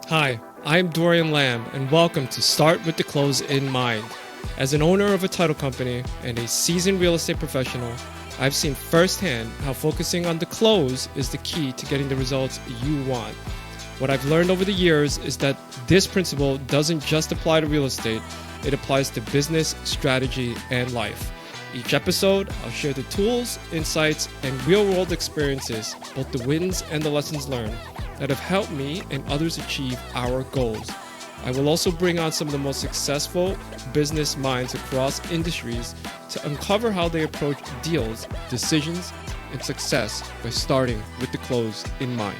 Hi, I'm Dorian Lamb, and welcome to Start with the Close in Mind. As an owner of a title company and a seasoned real estate professional, I've seen firsthand how focusing on the close is the key to getting the results you want. What I've learned over the years is that this principle doesn't just apply to real estate, it applies to business, strategy, and life. Each episode, I'll share the tools, insights, and real world experiences, both the wins and the lessons learned, that have helped me and others achieve our goals. I will also bring on some of the most successful business minds across industries to uncover how they approach deals, decisions, and success by starting with the close in mind.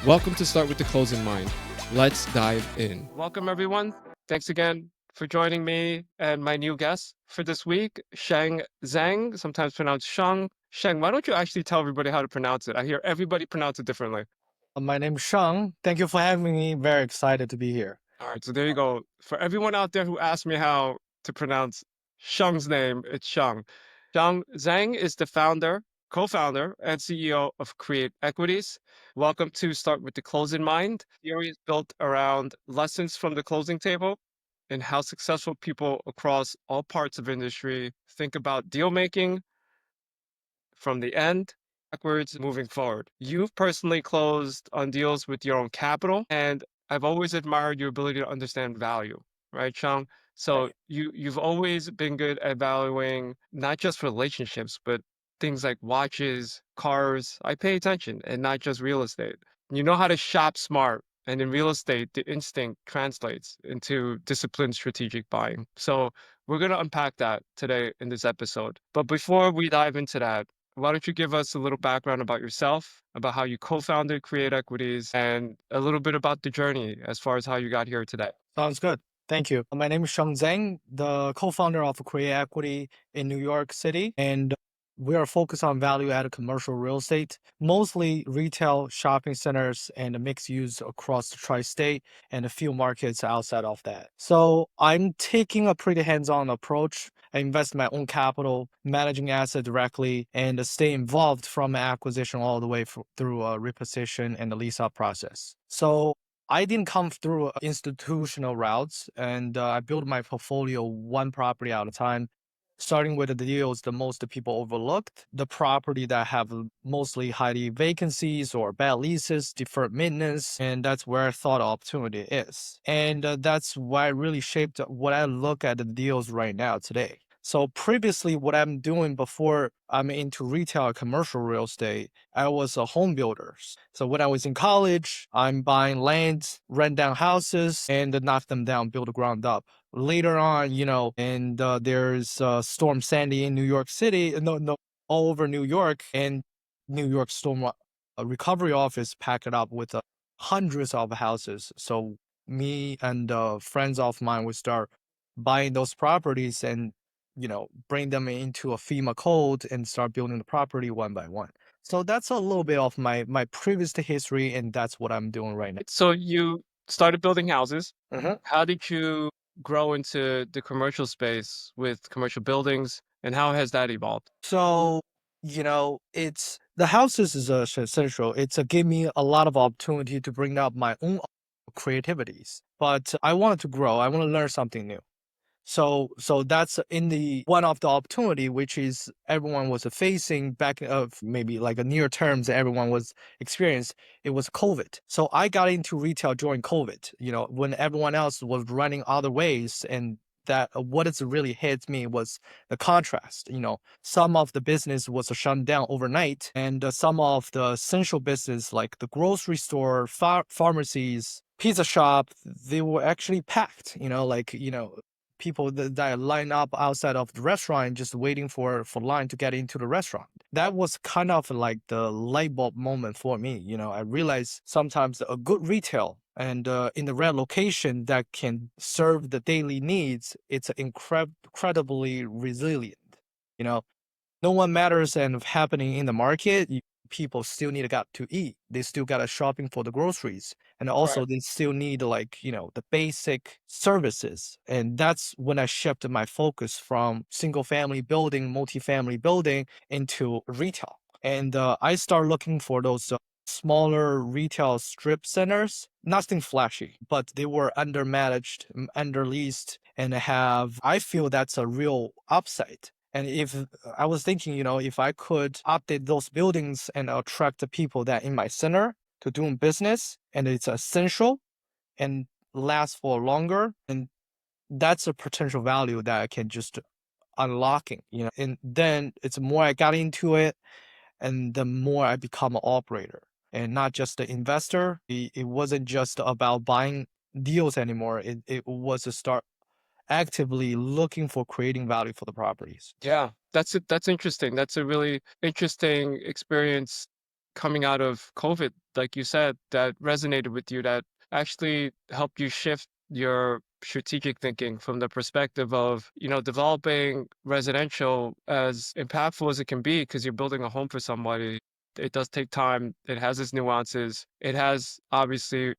Welcome to Start with the Close in Mind. Let's dive in. Welcome, everyone. Thanks again for joining me and my new guest for this week, Sheng Zeng, sometimes pronounced Sheng. Sheng, why don't you actually tell everybody how to pronounce it? I hear everybody pronounce it differently. My name's Sheng. Thank you for having me. Very excited to be here. All right, so there you go. For everyone out there who asked me how to pronounce Sheng's name, it's Sheng. Sheng Zeng is the founder, co-founder, and CEO of Cre8 Equities. Welcome to Start with the Close in Mind. Theory is built around lessons from the closing table and how successful people across all parts of industry think about deal making from the end backwards moving forward. You've personally closed on deals with your own capital, and I've always admired your ability to understand value, right, Chang? So Right. you've always been good at valuing not just relationships, but things like watches, cars. I pay attention, and not just real estate. You know how to shop smart. And in real estate, the instinct translates into disciplined strategic buying. So we're going to unpack that today in this episode. But before we dive into that, why don't you give us a little background about yourself, about how you co-founded Cre8 Equities, and a little bit about the journey as far as how you got here today? Sounds good. Thank you. My name is Sheng Zeng, the co-founder of Cre8 Equity in New York City, and we are focused on value-added commercial real estate, mostly retail, shopping centers, and mixed use across the tri-state and a few markets outside of that. So I'm taking a pretty hands-on approach. I invest my own capital, managing assets directly, and stay involved from acquisition all the way through a reposition and the lease-up process. So I didn't come through institutional routes, and I built my portfolio one property at a time, starting with the deals the most people overlooked, the property that have mostly highly vacancies or bad leases, deferred maintenance, and that's where I thought opportunity is. And that's why really shaped what I look at the deals right now today. So previously, what I'm doing before I'm into retail commercial real estate, I was a home builder. So when I was in college, I'm buying land, rent down houses, and knock them down, build a ground up. Later on, and there's Storm Sandy in New York City, no, all over New York, and New York Storm Recovery Office packed it up with hundreds of houses. So me and friends of mine would start buying those properties and bring them into a FEMA code and start building the property one by one. So that's a little bit of my previous history, and that's what I'm doing right now. So you started building houses. Mhm. How did you grow into the commercial space with commercial buildings, and how has that evolved? So it's the houses is essential. It's give me a lot of opportunity to bring up my own creativities, but I wanted to grow. I want to learn something new. So that's in the one of the opportunity which is everyone was facing back of maybe like a near terms everyone was experienced. It was COVID. So I got into retail during COVID. When everyone else was running other ways, and that what has really hit me was the contrast. Some of the business was shut down overnight, and some of the essential business like the grocery store, pharmacies, pizza shop, they were actually packed. People that line up outside of the restaurant just waiting for line to get into the restaurant. That was kind of like the light bulb moment for me. I realized sometimes a good retail and in the right location that can serve the daily needs, it's incredibly resilient. You know, no one matters and happening in the market. People still need got to eat. They still got to shopping for the groceries, and Right. also they still need like the basic services. And that's when I shifted my focus from single family building, multifamily building into retail. And I start looking for those smaller retail strip centers, nothing flashy, but they were undermanaged, underleased, and I feel that's a real upside. And if I was thinking, if I could update those buildings and attract the people that in my center to doing business, and it's essential and last for longer, and that's a potential value that I can just unlocking. And then it's more I got into it, and the more I become an operator and not just the investor. It wasn't just about buying deals anymore. It was to start actively looking for creating value for the properties. Yeah, that's interesting. That's a really interesting experience coming out of COVID, like you said, that resonated with you, that actually helped you shift your strategic thinking from the perspective of, developing residential, as impactful as it can be, because you're building a home for somebody. It does take time. It has its nuances. It has, obviously,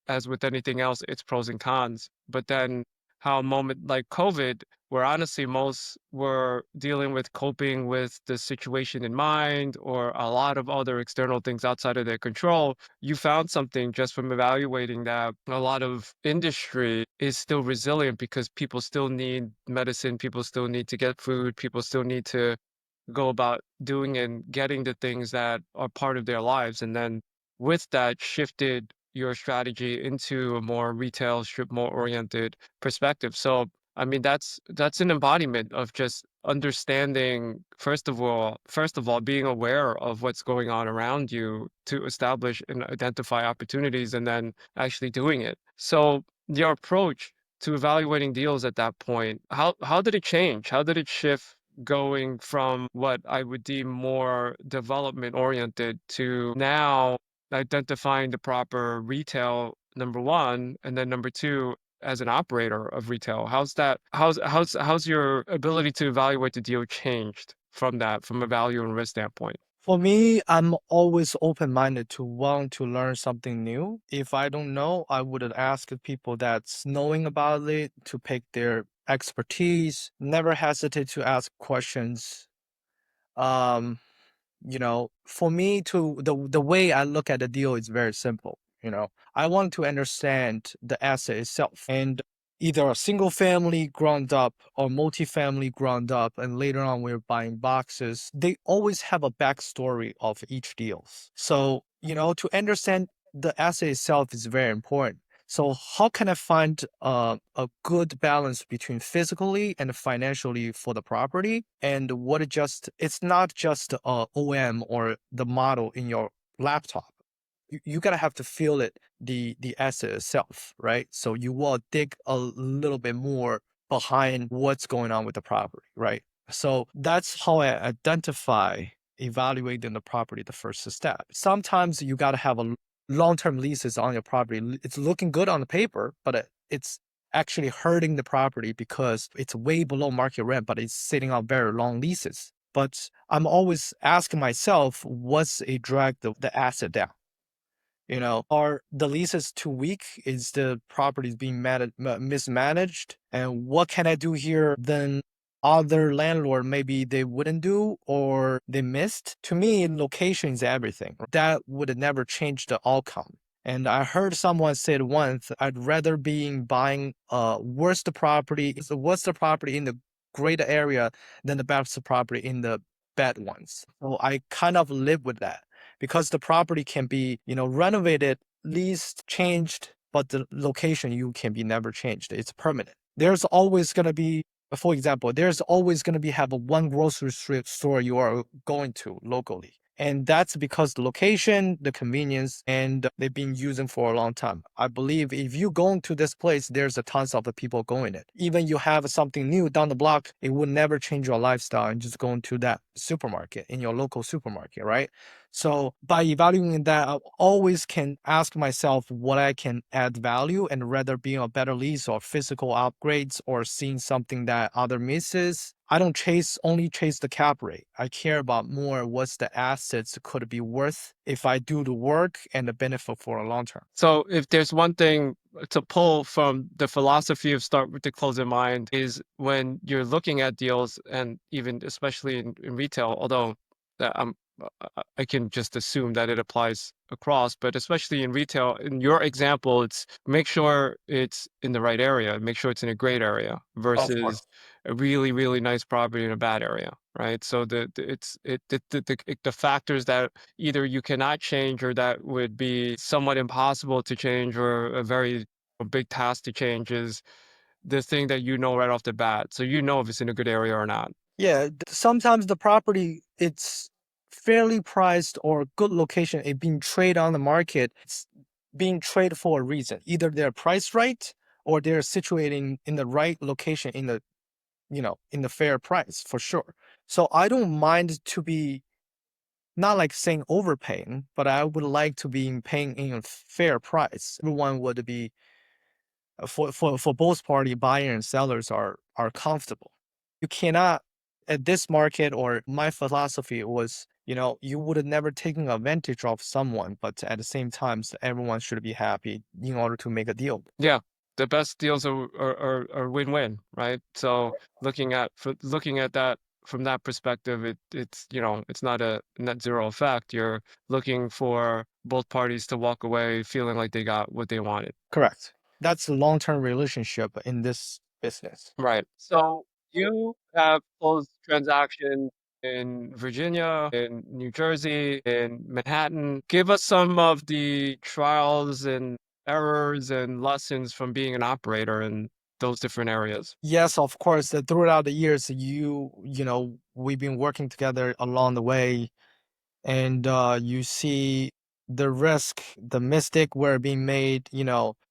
as with anything else, its pros and cons. But then how a moment like COVID, where honestly most were dealing with coping with the situation in mind or a lot of other external things outside of their control, you found something just from evaluating that a lot of industry is still resilient because people still need medicine, people still need to get food, people still need to go about doing and getting the things that are part of their lives. And then with that, shifted your strategy into a more retail strip mall oriented perspective. So I mean, that's an embodiment of just understanding, first of all, being aware of what's going on around you to establish and identify opportunities, and then actually doing it. So your approach to evaluating deals at that point, how did it change? How did it shift, going from what I would deem more development oriented to now identifying the proper retail, number one, and then number two, as an operator of retail? How's your ability to evaluate the deal changed from that, from a value and risk standpoint? For me, I'm always open-minded to want to learn something new. If I don't know, I would ask people that's knowing about it to pick their expertise. Never hesitate to ask questions. Um, for me to the way I look at the deal is very simple. I want to understand the asset itself, and either a single family ground up or multifamily ground up, and later on we're buying boxes. They always have a backstory of each deals. So, to understand the asset itself is very important. So how can I find a good balance between physically and financially for the property? And it's not just OM or the model in your laptop. You gotta have to feel it, the asset itself, right? So you will dig a little bit more behind what's going on with the property, right? So that's how I identify evaluating the property, the first step. Sometimes you gotta have a long-term leases on your property. It's looking good on the paper, but it's actually hurting the property because it's way below market rent, but it's sitting on very long leases. But I'm always asking myself, what's a drag the asset down? Are the leases too weak? Is the properties being mismanaged? And what can I do here than other landlord maybe they wouldn't do or they missed? To me, location is everything. That would never change the outcome. And I heard someone said once, I'd rather buying worst property in the great area than the best property in the bad ones. So I kind of live with that because the property can be, renovated, leased, changed, but the location you can be never changed. It's permanent. There's always going to be, for example, there's always going to be have a one grocery store you are going to locally. And that's because the location, the convenience, and they've been using for a long time. I believe if you go to this place, there's a tons of the people going it. Even you have something new down the block, it would never change your lifestyle and just going to that supermarket in your local supermarket, right? So by evaluating that, I always can ask myself what I can add value, and rather being a better lease or physical upgrades or seeing something that other misses. I don't only chase the cap rate. I care about more what's the assets could be worth if I do the work and the benefit for a long term. So if there's one thing to pull from the philosophy of start with the close in mind, is when you're looking at deals, and even especially in retail, although I'm I can just assume that it applies across, but especially in retail, in your example, it's make sure it's in the right area, make sure it's in a great area Of course. versus a really, really nice property in a bad area, right? So the factors that either you cannot change or that would be somewhat impossible to change or a big task to change is the thing that you know right off the bat. So you know if it's in a good area or not. Yeah, sometimes the property it's fairly priced or good location, it being traded on the market. It's being traded for a reason. Either they're priced right or they're situating in the right location in the in the fair price for sure. So I don't mind to be not like saying overpaying, but I would like to be paying in a fair price. Everyone would be for both party buyer and sellers are comfortable. You cannot at this market or my philosophy was, you would have never taken advantage of someone, but at the same time, everyone should be happy in order to make a deal. Yeah, the best deals are win-win, right? So looking at that from that perspective, it's it's not a net zero effect. You're looking for both parties to walk away feeling like they got what they wanted. Correct. That's a long-term relationship in this business. Right. So you have closed transactions in Virginia, in New Jersey, in Manhattan. Give us some of the trials and errors and lessons from being an operator in those different areas. Yes, of course, throughout the years, we've been working together along the way, and you see the risk, the mistake were being made,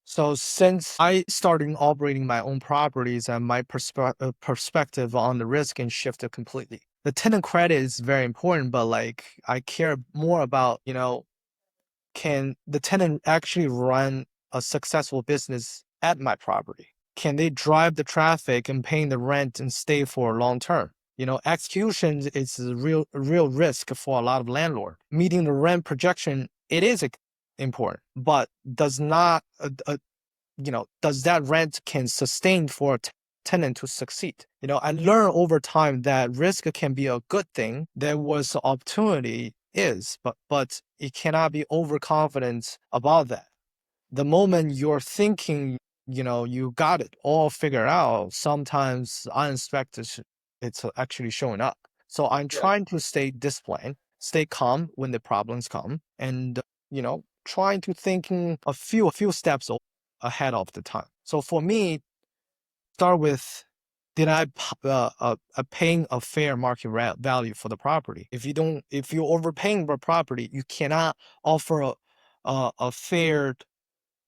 So since I started operating my own properties and my perspective on the risk and shifted completely. The tenant credit is very important, but like I care more about, can the tenant actually run a successful business at my property? Can they drive the traffic and paying the rent and stay for long term? Execution is a real risk for a lot of landlord. Meeting the rent projection, it is important, but does not does that rent can sustain for a tenant to succeed? I learned over time that risk can be a good thing. There was opportunity is, but it cannot be overconfident about that. The moment you're thinking, you got it all figured out, sometimes unexpected, it's actually showing up. So I'm Yeah. trying to stay disciplined, stay calm when the problems come, and trying to thinking a few steps ahead of the time. So for me, start with, did I paying a fair market value for the property? If you're overpaying for property, you cannot offer a fair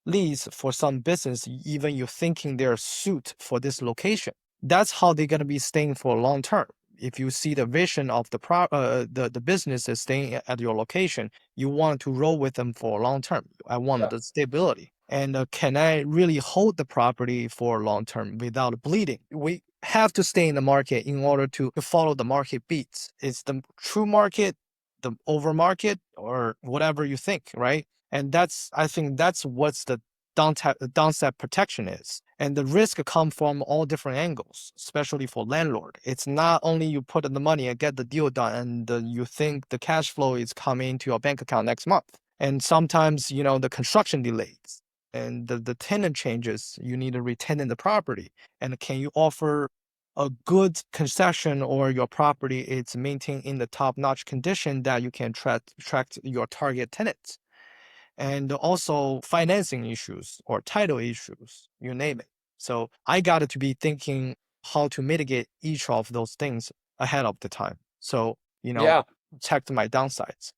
lease for some business, even you're thinking they're suit for this location. That's how they're gonna be staying for long term. If you see the vision of the business is staying at your location, you want to roll with them for long term. I want Yeah. the stability. And can I really hold the property for long term without bleeding? We have to stay in the market in order to follow the market beats. It's the true market, the over market, or whatever you think, right? And I think that's what's the downside protection is. And the risk come from all different angles, especially for landlord. It's not only you put in the money and get the deal done and you think the cash flow is coming to your bank account next month. And sometimes, the construction delays and the tenant changes, you need to re-tenant the property. And can you offer a good concession or your property is maintained in the top-notch condition that you can attract your target tenants? And also financing issues or title issues, you name it. So I got to be thinking how to mitigate each of those things ahead of the time. So, Yeah. check my downsides.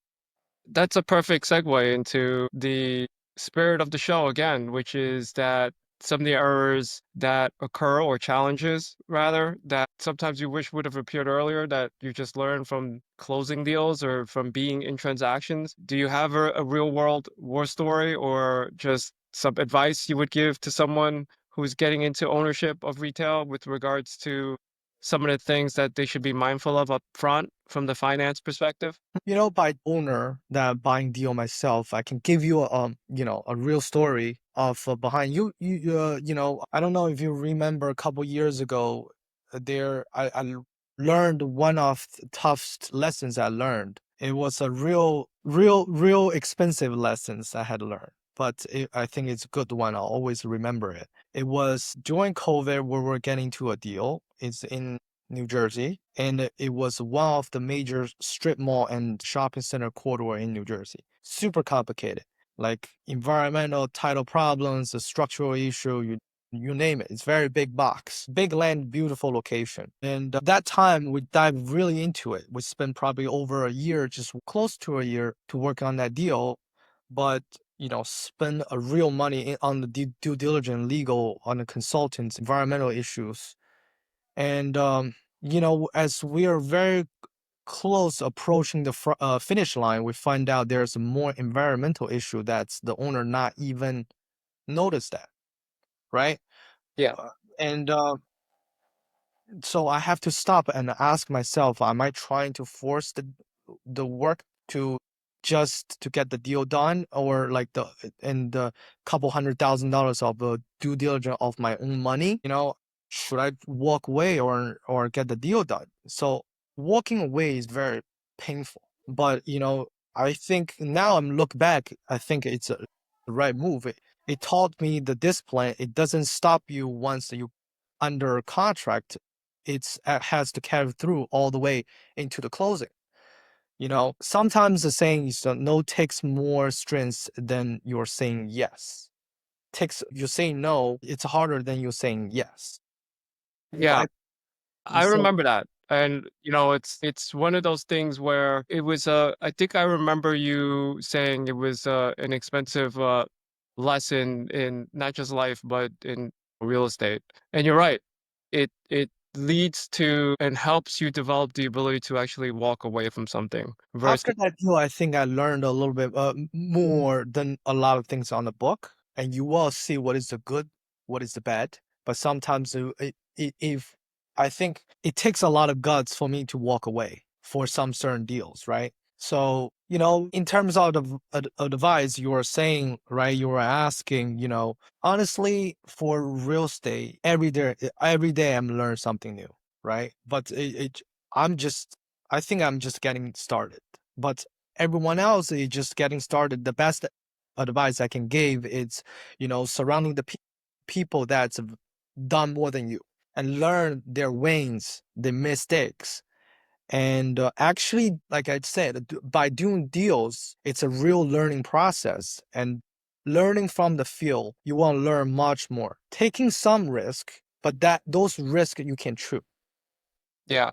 That's a perfect segue into the spirit of the show again, which is that some of the errors that occur or challenges rather that sometimes you wish would have appeared earlier that you just learned from closing deals or from being in transactions. Do you have a real world war story or just some advice you would give to someone who's getting into ownership of retail with regards to some of the things that they should be mindful of up front from the finance perspective? By owner that buying deal myself, I can give you a real story of behind you. I don't know if you remember a couple years ago, I learned one of the toughest lessons I learned. It was a real expensive lessons I had learned, but I think it's a good one. I'll always remember it. It was during COVID we were getting to a deal. It's in New Jersey, and it was one of the major strip mall and shopping center corridor in New Jersey. Super complicated, like environmental title problems, a structural issue, you name it. It's very big box, big land, beautiful location. And that time we dived really into it. We spent probably over a year, just close to a year, to work on that deal. But spend a real money on the due diligence, legal, on the consultants, environmental issues. And as we are very close approaching the finish line, we find out there's a more environmental issue that's the owner not even noticed that, right? Yeah. And so I have to stop and ask myself, am I trying to force the work to just to get the deal done, or like the couple $100,000 of due diligence of my own money? Should I walk away or get the deal done? So walking away is very painful, but I think now I'm look back, I think it's the right move. It taught me the discipline. It doesn't stop you once you under contract. It has to carry through all the way into the closing. Sometimes the saying is no takes more strength than you're saying yes. Takes you saying no, it's harder than you saying yes. Yeah. I I so remember that. And it's one of those things where it was I think I remember you saying it was an expensive lesson in not just life but in real estate. And you're right. It leads to and helps you develop the ability to actually walk away from something after versus that deal, I think I learned a little bit more than a lot of things on the book, and you will see what is the good, what is the bad. But sometimes if I think it takes a lot of guts for me to walk away for some certain deals, right? So in terms of the advice you were saying, right? You were asking, honestly, for real estate, every day I'm learning something new, right? But I'm just I think I'm just getting started. But everyone else is just getting started. The best advice I can give is, surrounding the people that's done more than you and learn their wins, their mistakes. And actually, like I said, by doing deals, it's a real learning process. And learning from the field, you want to learn much more. Taking some risk, but those risks you can choose. yeah.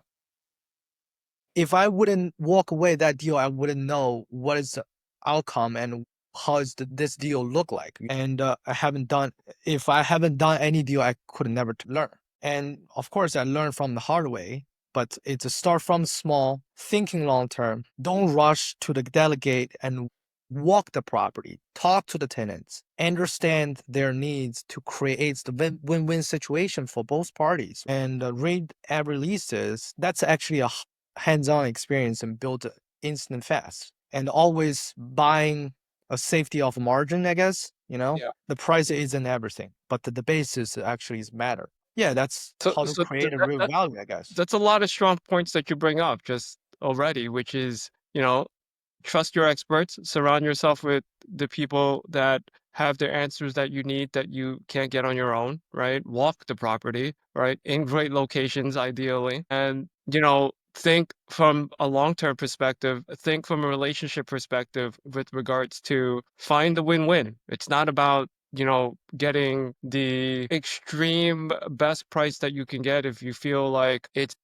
If I wouldn't walk away that deal, I wouldn't know what is the outcome and how is this deal look like. And if I haven't done any deal, I could never learn. And of course, I learned from the hard way, but it's a start from small, thinking long term. Don't rush to the delegate and walk the property, talk to the tenants, understand their needs to create the win-win situation for both parties, and read every leases. That's actually a hands-on experience and build instant fast. And always buying a safety of margin, I guess. Yeah. The price isn't everything, but the basis actually is matter. Yeah, that's So how to so create a real value, I guess. that's a lot of strong points that you bring up just already, which is, trust your experts, surround yourself with the people that have the answers that you need that you can't get on your own, right? Walk the property, right? In great locations, ideally. And, think from a long-term perspective, think from a relationship perspective with regards to find the win-win. It's not about getting the extreme best price that you can get if you feel like it's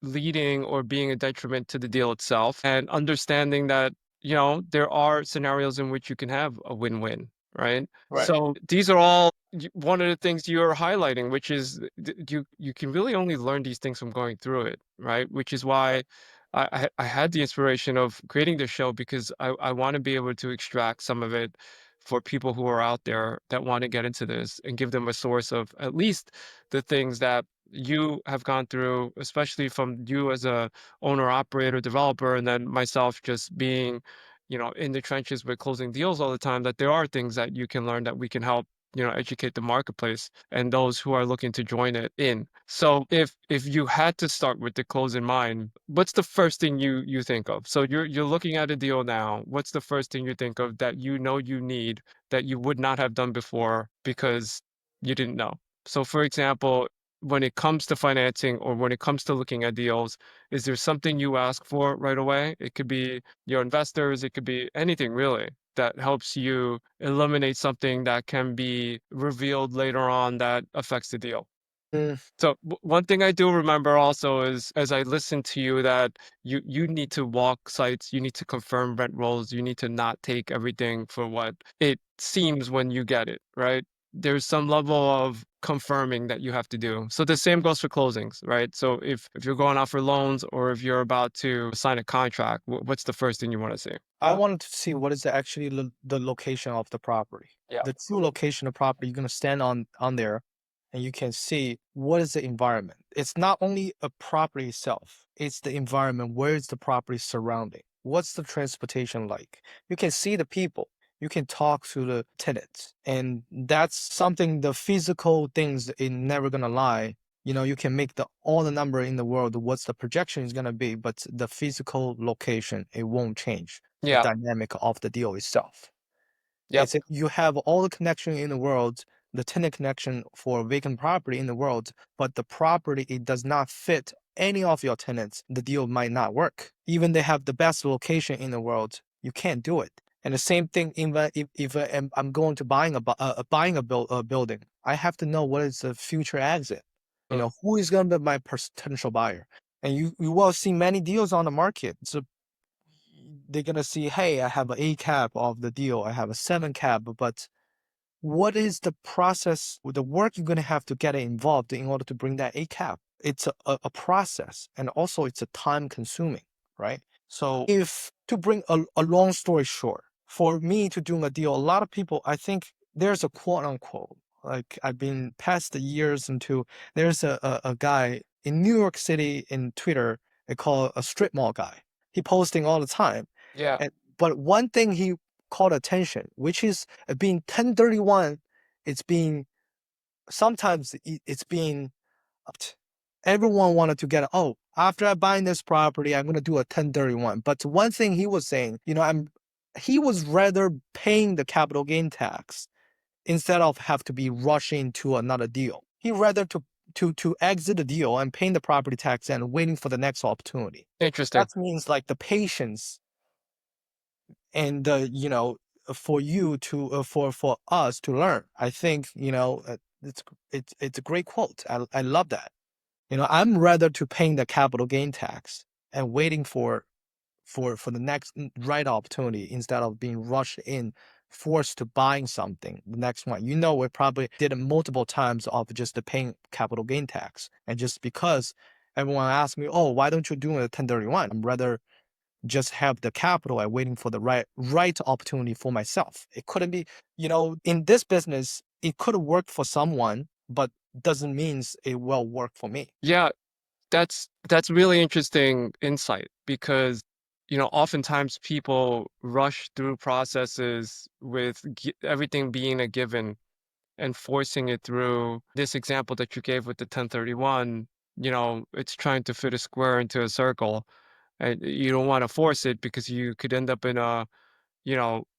leading or being a detriment to the deal itself, and understanding that there are scenarios in which you can have a win-win, right? Right. So these are all one of the things you're highlighting, which is you can really only learn these things from going through it, right? Which is why I had the inspiration of creating this show, because I want to be able to extract some of it for people who are out there that want to get into this, and give them a source of at least the things that you have gone through, especially from you as a owner, operator, developer, and then myself just being, in the trenches with closing deals all the time, that there are things that you can learn that we can help, educate the marketplace and those who are looking to join it in. So if you had to start with the close in mind, what's the first thing you think of? So you're looking at a deal now. What's the first thing you think of that you need that you would not have done before because you didn't know? So for example, when it comes to financing or when it comes to looking at deals, is there something you ask for right away? It could be your investors, it could be anything really that helps you eliminate something that can be revealed later on that affects the deal. Mm, So one thing I do remember also is as I listen to you that you need to walk sites, you need to confirm rent rolls, you need to not take everything for what it seems when you get it, right? There's some level of confirming that you have to do. So the same goes for closings, right? So if you're going out for loans or if you're about to sign a contract, what's the first thing you want to see? I wanted to see what is actually the location of the property. Yeah. The true location of property, you're gonna stand on there and you can see what is the environment. It's not only a property itself, it's the environment. Where is the property surrounding? What's the transportation like? You can see the people. You can talk to the tenants. And that's something the physical things is never gonna lie. You can make all the number in the world, what's the projection is gonna be, but the physical location, it won't change the Yeah. dynamic of the deal itself. Yep. You have all the connection in the world, the tenant connection for vacant property in the world, but the property it does not fit any of your tenants, the deal might not work. Even they have the best location in the world, you can't do it. And the same thing, even if I'm going to buying a building, I have to know what is the future exit. Who is going to be my potential buyer. And you will see many deals on the market. So they're gonna see, hey, I have an A cap of the deal, I have a 7 cap, but what is the process, the work you're gonna have to get involved in order to bring that A cap? It's a process, and also it's a time consuming, right? So if to bring a long story short, for me to do a deal, a lot of people, I think there's a quote unquote, like I've been past the years into, there's a guy in New York City in Twitter, they call a strip mall guy. He posting all the time. Yeah. But one thing he caught attention, which is being 1031, it's being sometimes it's being everyone wanted to get, oh, after I buy this property, I'm gonna do a 1031. But one thing he was saying, he was rather paying the capital gain tax instead of have to be rushing to another deal. He rather to exit the deal and paying the property tax and waiting for the next opportunity. Interesting. That means like the patience and for you to for us to learn. I think it's a great quote. I love that. I'm rather to paying the capital gain tax and waiting for the next right opportunity instead of being rushed in, forced to buying something the next one. We probably did it multiple times of just the paying capital gain tax, and just because everyone asked me, oh, why don't you do a 1031? I'm rather just have the capital and waiting for the right opportunity for myself. It couldn't be, in this business, it could work for someone, but doesn't mean it will work for me. Yeah, that's really interesting insight because oftentimes people rush through processes with everything being a given and forcing it through. This example that you gave with the 1031, it's trying to fit a square into a circle, and you don't want to force it because you could end up in a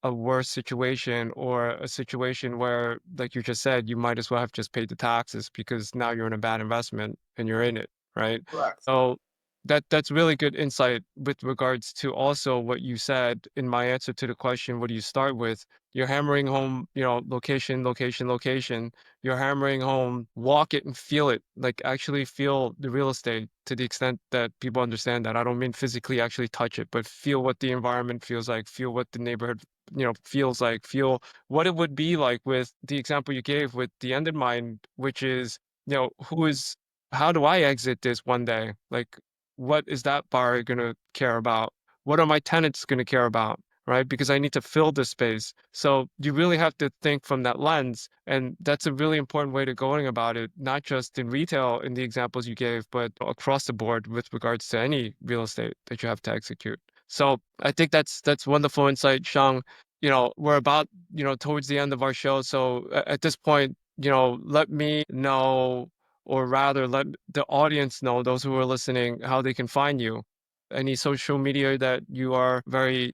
worse situation or a situation where, like you just said, you might as well have just paid the taxes because now you're in a bad investment and you're in it, right? Correct. So that's really good insight with regards to also what you said in my answer to the question, what do you start with? You're hammering home, location, location, location. You're hammering home, walk it and feel it, like actually feel the real estate to the extent that people understand that. I don't mean physically actually touch it, but feel what the environment feels like, feel what the neighborhood, feels like, feel what it would be like with the example you gave with the end in mind, which is, how do I exit this one day? Like, what is that buyer going to care about? What are my tenants going to care about? Right? Because I need to fill this space. So you really have to think from that lens. And that's a really important way to going about it, not just in retail in the examples you gave, but across the board with regards to any real estate that you have to execute. So I think that's wonderful insight, Shang. we're about, towards the end of our show. So at this point, let me know, or rather let the audience know, those who are listening, how they can find you. Any social media that you are very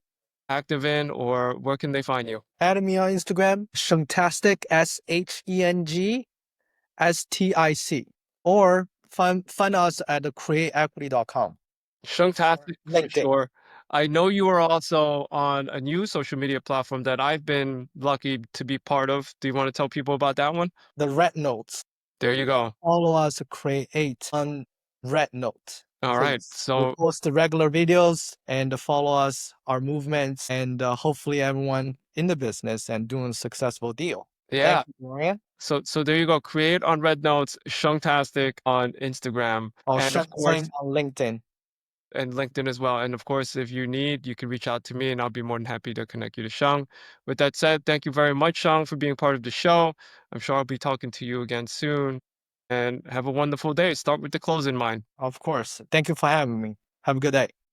active in, or where can they find you? Add me on Instagram, Shengtastic, SHENGSTIC, or find us at the createequity.com. Shungtastic for LinkedIn. sure. I know you are also on a new social media platform that I've been lucky to be part of. Do you want to tell people about that one? The Red Notes. There you go. Follow us to Cre8 on Red Note. All right. Please. We So post the regular videos and follow us, our movements, and hopefully everyone in the business and doing a successful deal. yeah. Thank you, Marian. So there you go. Create on Red Notes, Shungtastic on Instagram, Or and Sheng of course, Zeng on LinkedIn. and LinkedIn as well. And of course, if you need, you can reach out to me and I'll be more than happy to connect you to Shang. With that said, thank you very much, Shang, for being part of the show. I'm sure I'll be talking to you again soon. And have a wonderful day. Start with the close in mind. Of course. Thank you for having me. Have a good day.